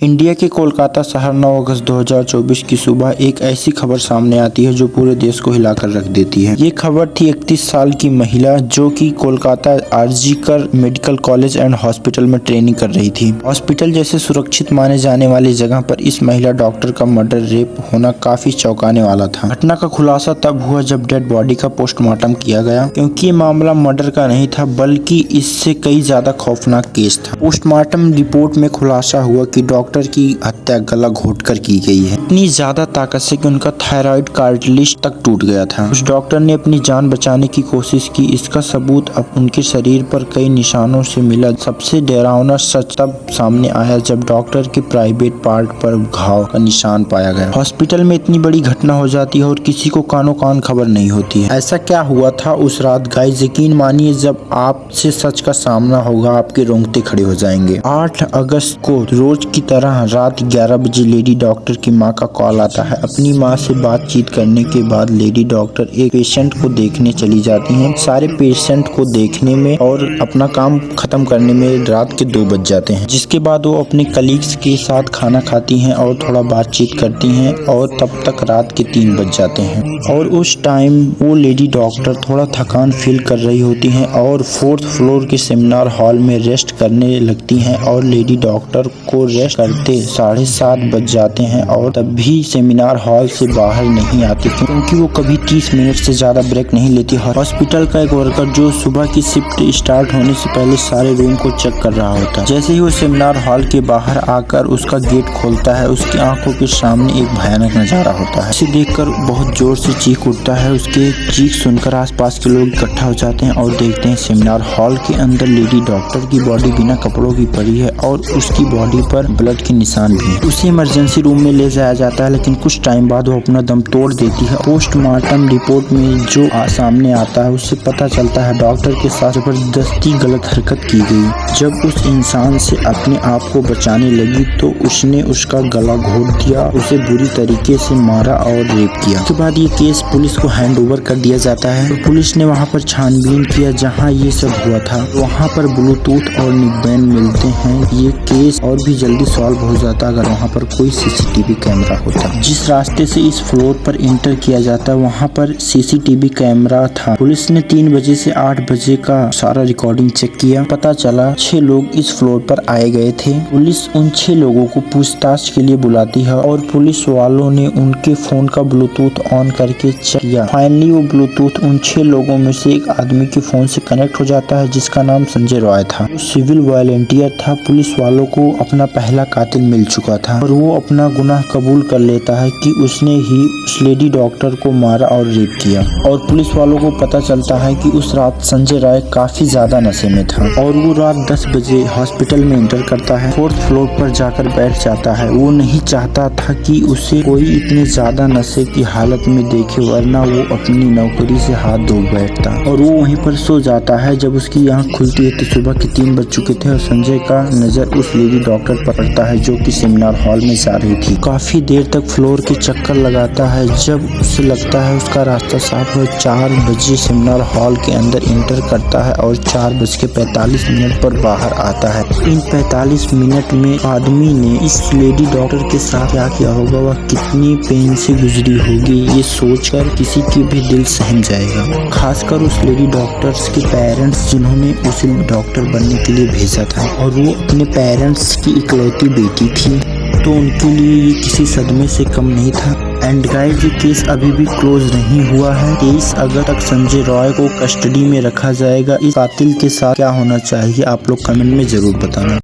India के कोलकाता शहर 9 अगस्त 2024 की सुबह एक ऐसी खबर सामने आती है जो पूरे देश को हिलाकर रख देती है। ये खबर थी 31 साल की महिला जो कि Kolkata RG Kar medical college and hospital में ट्रेनिंग कर रही थी। हॉस्पिटल जैसे सुरक्षित माने जाने वाली जगह पर इस महिला डॉक्टर का मर्डर रेप होना काफी चौंकाने वाला था। घटना का खुलासा तब हुआ जब डेड बॉडी का पोस्टमार्टम किया गया, क्योंकि ये मामला मर्डर का नहीं था बल्कि इससे कई ज्यादा खौफनाक केस था। पोस्टमार्टम रिपोर्ट में खुलासा हुआ कि डॉक्टर की हत्या गला घोटकर की गई है, इतनी ज्यादा ताकत से कि उनका थायराइड कार्टिलेज तक टूट गया था। उस डॉक्टर ने अपनी जान बचाने की कोशिश की। इसका सबूत अब उनके शरीर पर कई निशानों से मिला। सबसे डरावना सच तब सामने आया जब डॉक्टर के प्राइवेट पार्ट पर घाव का निशान पाया गया। हॉस्पिटल में इतनी बड़ी घटना हो जाती है और किसी को कानो कान खबर नहीं होती है। ऐसा क्या हुआ था उस रात गाइस, यकीन मानिए जब आपसे सच का सामना होगा आपके रोंगटे खड़े हो जाएंगे। 8 अगस्त को रोज की तरह रात 11 बजे लेडी डॉक्टर की मां का कॉल आता है। अपनी मां से बातचीत करने के बाद लेडी डॉक्टर एक पेशेंट को देखने चली जाती हैं। सारे पेशेंट को देखने में और अपना काम खत्म करने में रात के 2 बज जाते हैं, जिसके बाद वो अपने कलीग्स के साथ खाना खाती हैं और थोड़ा बातचीत करती हैं और तब तक रात के 3 बज जाते हैं। और उस टाइम वो लेडी डॉक्टर थोड़ा थकान फील कर रही होती हैं और 4th फ्लोर के सेमिनार हॉल में रेस्ट करने लगती हैं और लेडी डॉक्टर को रेस्ट करते 7:30 बज जाते हैं और तब भी सेमिनार हॉल से बाहर नहीं आती, क्योंकि वो कभी 30 मिनट से ज्यादा ब्रेक नहीं लेती। हॉस्पिटल का एक वर्कर जो सुबह की शिफ्ट स्टार्ट होने से पहले सारे रूम को चेक कर रहा होता है। जैसे ही वो सेमिनार हॉल के बाहर आकर उसका गेट खोलता है, उसकी आंखों के सामने एक भयानक नजारा होता है। इसे देखकर बहुत जोर से चीख उठता है। उसके चीख सुनकर आसपास के लोग इकट्ठा हो जाते हैं और देखते हैं सेमिनार हॉल के अंदर लेडी डॉक्टर की बॉडी बिना कपड़ों की पड़ी है और उसकी बॉडी पर ब्लड के निशान भी है। उसे इमरजेंसी रूम में ले जाया जाता है, लेकिन कुछ टाइम बाद वो अपना दम तोड़ देती है। पोस्टमार्टम रिपोर्ट में जो सामने आता है उससे पता चलता है डॉक्टर के साथ जबरदस्ती गलत हरकत की गई। जब उस इंसान से अपने आप को बचाने लगी तो उसने उसका गला घोट दिया, उसे बुरी तरीके से मारा और रेप किया। उसके बाद ये केस पुलिस को हैंड ओवर कर दिया जाता है। तो पुलिस ने वहाँ पर छानबीन किया जहाँ ये सब हुआ था। वहाँ पर ब्लूटूथ और निकबैंड मिलते हैं। ये केस और भी जल्दी सॉल्व हो जाता अगर वहाँ पर कोई सीसीटीवी कैमरा होता। जिस रास्ते से इस फ्लोर पर एंटर किया जाता वहाँ पर सीसीटीवी कैमरा था। पुलिस ने 3 बजे से 8 बजे का सारा रिकॉर्डिंग चेक किया। पता चला 6 लोग इस फ्लोर पर आए गए थे। पुलिस उन 6 लोगों को पूछताछ के लिए बुलाती है और पुलिस वालों ने उनके फोन का ब्लूटूथ ऑन करके चेक किया। फाइनली वो ब्लूटूथ उन 6 लोगों में से एक आदमी के फोन से कनेक्ट हो जाता है जिसका नाम संजय रॉय था। वो सिविल वॉलंटियर था। पुलिस वालों को अपना पहला कातिल मिल चुका था और वो अपना गुनाह कबूल कर लेता है कि उसने ही उस लेडी डॉक्टर को मारा और रेप किया। और पुलिस वालों को पता चलता है कि उस रात संजय राय काफी ज्यादा नशे में था और वो रात 10 बजे हॉस्पिटल में एंटर करता है। 4th फ्लोर पर जाकर बैठ जाता है। वो नहीं चाहता था कि उसे कोई इतने ज्यादा नशे की हालत में देखे, वरना वो अपनी नौकरी से हाथ धो बैठता और वो वहीं पर सो जाता है। जब उसकी आंख खुलती है तो सुबह के 3 बज चुके थे और संजय का नजर उस लेडी डॉक्टर पर पड़ता है जो कि सेमिनार हॉल में जा रही थी। काफी देर तक फ्लोर के चक्कर लगाता है। जब उसे लगता है उसका रास्ता साफ है, 4 बजे सेमिनार हॉल के अंदर एंटर करता है और 4:45 पर बाहर आता है। इन 45 मिनट में आदमी ने इस लेडी डॉक्टर के साथ क्या किया होगा, वह कितनी पेन से गुजरी होगी, ये सोचकर किसी की भी दिल सहम जाएगा। खासकर उस लेडी डॉक्टर्स के पेरेंट्स जिन्होंने उसे डॉक्टर बनने के लिए भेजा था और वो अपने पेरेंट्स की इकलौती बेटी थी, तो उनके लिए ये किसी सदमे से कम नहीं था। एंड गाइस, ये केस अभी भी क्लोज नहीं हुआ है। 23 अगस्त तक संजय रॉय को कस्टडी में रखा जाएगा। इस कातिल के साथ क्या होना चाहिए आप लोग कमेंट में जरूर बताना।